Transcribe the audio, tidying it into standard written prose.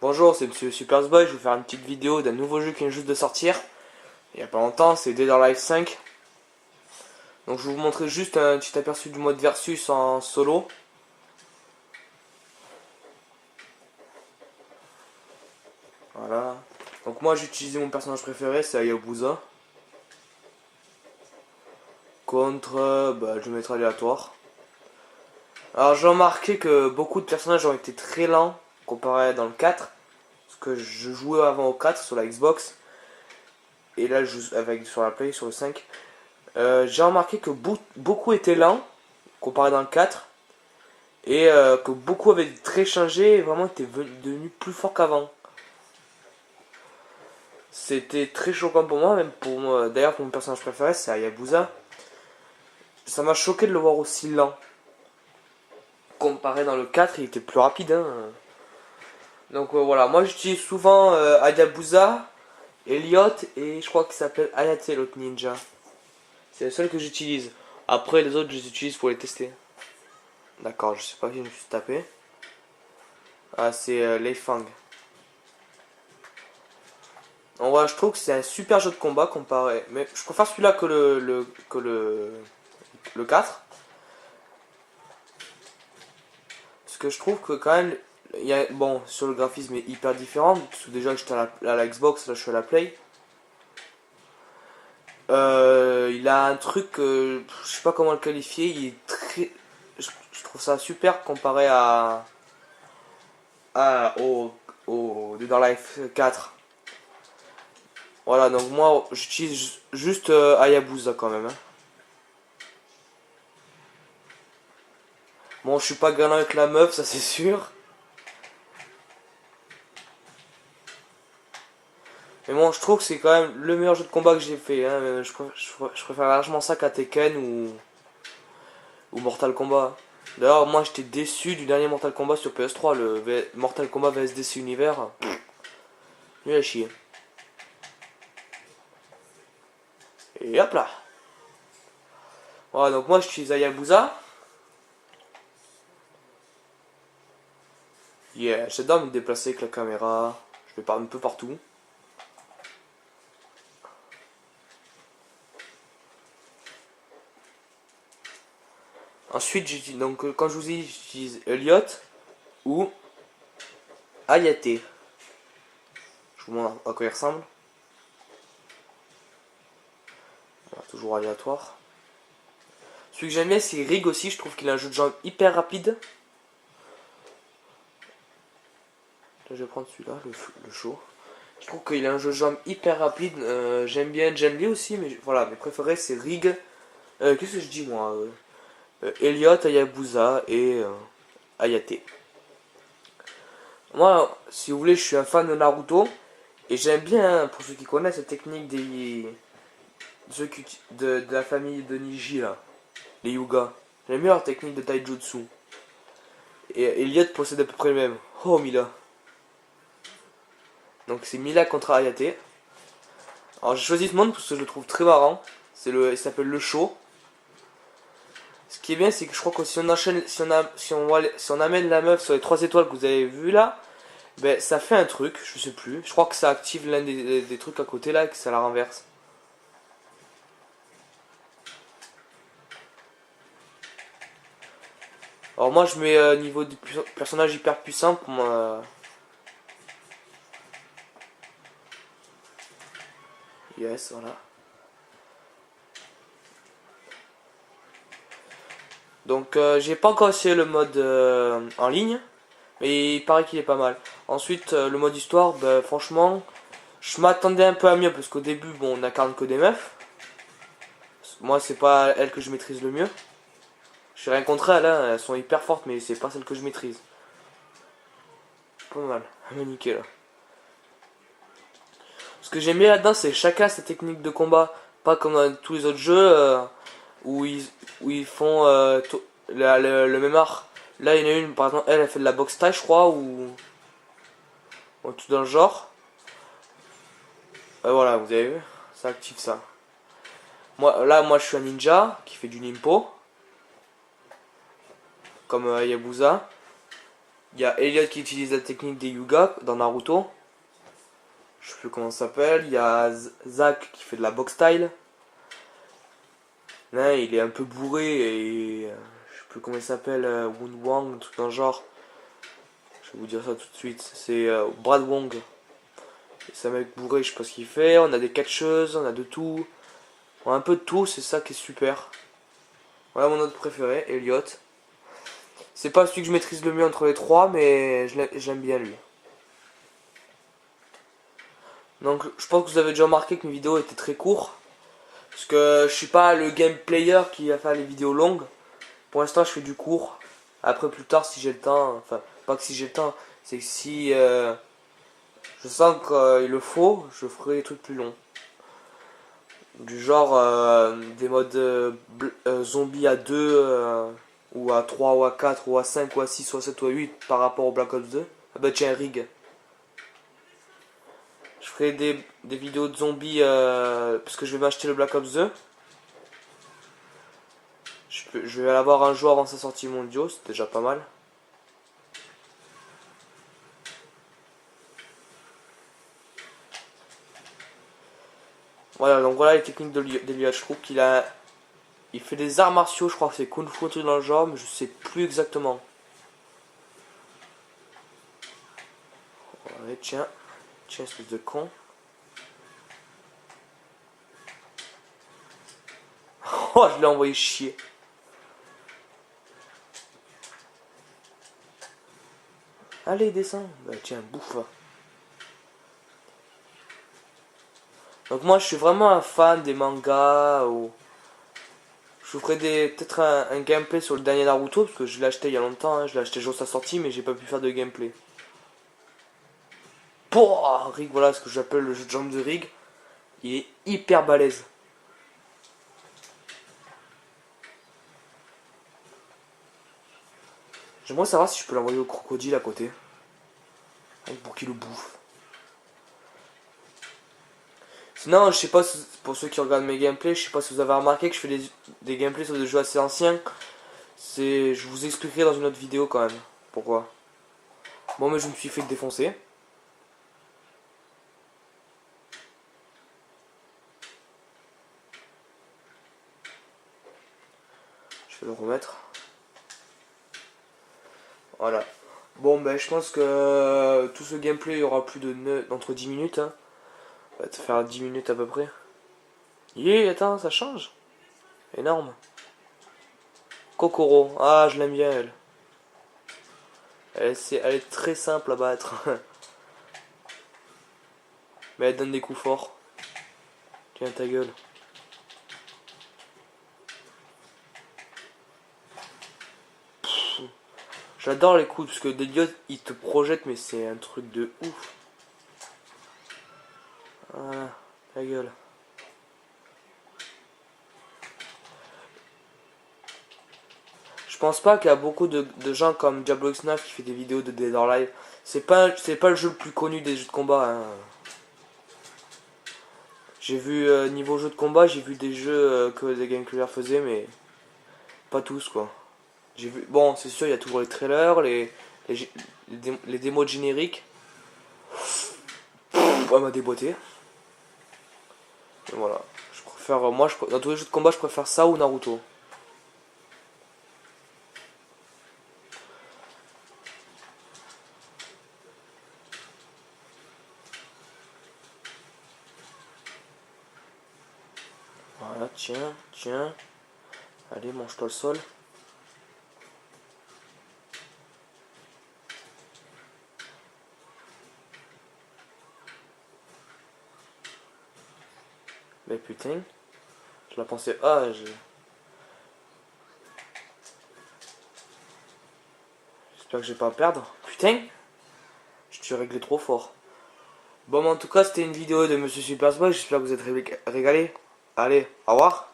Bonjour, c'est Monsieur Supersboy, je vais vous faire une petite vidéo d'un nouveau jeu qui vient juste de sortir. Il y a pas longtemps, c'est Dead or Alive 5. Donc je vais vous montrer juste un petit aperçu du mode versus en solo. Voilà. Donc moi j'ai utilisé mon personnage préféré, c'est Hayabusa. Contre, je vais mettre aléatoire. Alors j'ai remarqué que beaucoup de personnages ont été très lents comparé dans le 4. Parce que je jouais avant au 4 sur la Xbox. Et là je joue avec sur la Play sur le 5. J'ai remarqué que beaucoup étaient lents comparé dans le 4. Et que beaucoup avaient très changé et vraiment étaient devenus plus forts qu'avant. C'était très choquant pour moi, même pour moi. D'ailleurs, pour mon personnage préféré, c'est Hayabusa. Ça m'a choqué de le voir aussi lent. Comparé dans le 4, il était plus rapide. Hein. Donc voilà, moi j'utilise souvent Hayabusa, Elliot et je crois qu'il s'appelle Hayate l'autre ninja. C'est le seul que j'utilise. Après les autres, je les utilise pour les tester. D'accord, je sais pas qui je me suis tapé. Ah, c'est Lei Fang. En vrai, je trouve que c'est un super jeu de combat comparé. Mais je préfère celui-là que le 4. Parce que je trouve que quand même, bon, sur le graphisme est hyper différent. Parce que déjà, j'étais à la Xbox, là je suis à la Play. Il a un truc, je sais pas comment le qualifier. Il est très. Je trouve ça super comparé au Dead or Alive 4. Voilà, donc moi j'utilise juste Hayabusa quand même. Hein. Bon, je suis pas galant avec la meuf, ça c'est sûr. Mais bon, je trouve que c'est quand même le meilleur jeu de combat que j'ai fait. Hein. Je préfère largement ça qu'à Tekken ou Mortal Kombat. D'ailleurs, moi j'étais déçu du dernier Mortal Kombat sur PS3, le Mortal Kombat vs DC Univers. Nul à chier. Et hop là. Voilà, donc moi j'utilise Hayabusa. Yeah, j'adore me déplacer avec la caméra. Je vais un peu partout. Ensuite, donc quand je vous dis, j'utilise Elliot ou Hayate. Je vous montre à quoi il ressemble. Voilà, toujours aléatoire. Celui que j'aime bien, c'est Rig aussi. Je trouve qu'il a un jeu de jambes hyper rapide. Là, je vais prendre celui-là, le show. Je trouve qu'il a un jeu de jambes hyper rapide. J'aime bien Jen Lee aussi, mais voilà, mes préférés c'est Rig. Qu'est-ce que je dis moi Elliot, Hayabusa et Hayate. Moi, si vous voulez, je suis un fan de Naruto. Et j'aime bien, pour ceux qui connaissent, la technique de la famille de Niji, là. Les Yuga. J'aime bien leur technique de Taijutsu. Et Elliot possède à peu près le même. Oh, Mila. Donc c'est Mila contre Hayate. Alors j'ai choisi ce monde parce que je le trouve très marrant. Il s'appelle le show. Ce qui est bien, c'est que je crois que si on enchaîne, si on amène la meuf sur les 3 étoiles que vous avez vu là, ben ça fait un truc, je sais plus. Je crois que ça active l'un des trucs à côté là et que ça la renverse. Alors moi je mets niveau du personnage hyper puissant pour moi. Yes, voilà. Donc j'ai pas encore essayé le mode en ligne, mais il paraît qu'il est pas mal. Ensuite le mode histoire, ben, franchement, je m'attendais un peu à mieux parce qu'au début, bon, on incarne que des meufs. Moi, c'est pas elles que je maîtrise le mieux. Je suis rien contre elles, hein, elles sont hyper fortes, mais c'est pas celles que je maîtrise. Pas mal, elle m'a niqué là. Ce que j'aime bien là-dedans, c'est chacun sa technique de combat. Pas comme dans tous les autres jeux où, ils font le même art. Là, il y en a une, par exemple, elle fait de la boxe taille, je crois, ou tout dans le genre. Voilà, vous avez vu, ça active ça. Moi, je suis un ninja qui fait du nimpo, comme Yabusa. Il y a Elliot qui utilise la technique des Hyuga dans Naruto. Je sais plus comment ça s'appelle. Il y a Zack qui fait de la boxe style. Là, il est un peu bourré et je sais plus comment il s'appelle, Woon Wang, un truc dans le genre. Je vais vous dire ça tout de suite. C'est Brad Wong. C'est un mec bourré, je sais pas ce qu'il fait. On a des catcheuses, on a de tout. On a un peu de tout, c'est ça qui est super. Voilà mon autre préféré, Elliot. C'est pas celui que je maîtrise le mieux entre les trois, mais j'aime bien lui. Donc je pense que vous avez déjà remarqué que mes vidéos étaient très courtes. Parce que je suis pas le game player qui va faire les vidéos longues. Pour l'instant je fais du court. Après plus tard si j'ai le temps, enfin pas que si j'ai le temps, c'est que si je sens qu'il le faut, je ferai des trucs plus longs. Du genre des modes zombies à 2 ou à 3 ou à 4 ou à 5 ou à 6 ou à 7 ou à 8 par rapport au Black Ops 2. Ah bah tiens, Rig. Je ferai des vidéos de zombies parce que je vais m'acheter le Black Ops 2. Je vais l'avoir un jour avant sa sortie mondiale, c'est déjà pas mal. Voilà, donc voilà les techniques d'Eliot. Je trouve il fait des arts martiaux, je crois que c'est Kung Fu, un truc dans le genre, mais je sais plus exactement. Allez, tiens, espèce de con. Oh, je l'ai envoyé chier. Allez, descends. Bah tiens, bouffe. Donc moi, je suis vraiment un fan des mangas ou... Je vous ferai peut-être un gameplay sur le dernier Naruto, parce que je l'ai acheté il y a longtemps, hein. Je l'ai acheté juste à sa sortie, mais j'ai pas pu faire de gameplay. Pouah, Rig, voilà ce que j'appelle le jeu de jambes de Rig. Il est hyper balèze. J'aimerais savoir si je peux l'envoyer au crocodile à côté. Pour qu'il le bouffe. Sinon, je sais pas, pour ceux qui regardent mes gameplays, je sais pas si vous avez remarqué que je fais des gameplays sur des jeux assez anciens. Je vous expliquerai dans une autre vidéo quand même. Pourquoi. Bon, mais je me suis fait défoncer. Je vais le remettre. Voilà. Bon, ben je pense que tout ce gameplay il y aura plus d'entre 10 minutes. Hein. Ça va te faire 10 minutes à peu près. Attends, ça change. Énorme. Kokoro. Ah, je l'aime bien elle. Elle est très simple à battre. Mais elle donne des coups forts. Tiens ta gueule. J'adore les coups parce que Elliot il te projette mais c'est un truc de ouf. Voilà, ta gueule. Je pense pas qu'il y a beaucoup de gens comme Diablo X9 qui fait des vidéos de Dead or Alive. C'est pas le jeu le plus connu des jeux de combat. Hein. J'ai vu niveau jeu de combat, j'ai vu des jeux que des game players faisaient mais pas tous quoi. J'ai vu, bon c'est sûr il y a toujours les trailers, les démos de génériques. Elle m'a déboîté. Et voilà. Je préfère, moi dans tous les jeux de combat je préfère ça ou Naruto. Voilà, tiens. Allez, mange-toi le sol. Mais putain, je la pensais. Ah, j'espère que je vais pas perdre. Putain, je suis réglé trop fort. Bon, mais en tout cas, c'était une vidéo de Monsieur Super Smash. J'espère que vous êtes régalé. Allez, au revoir.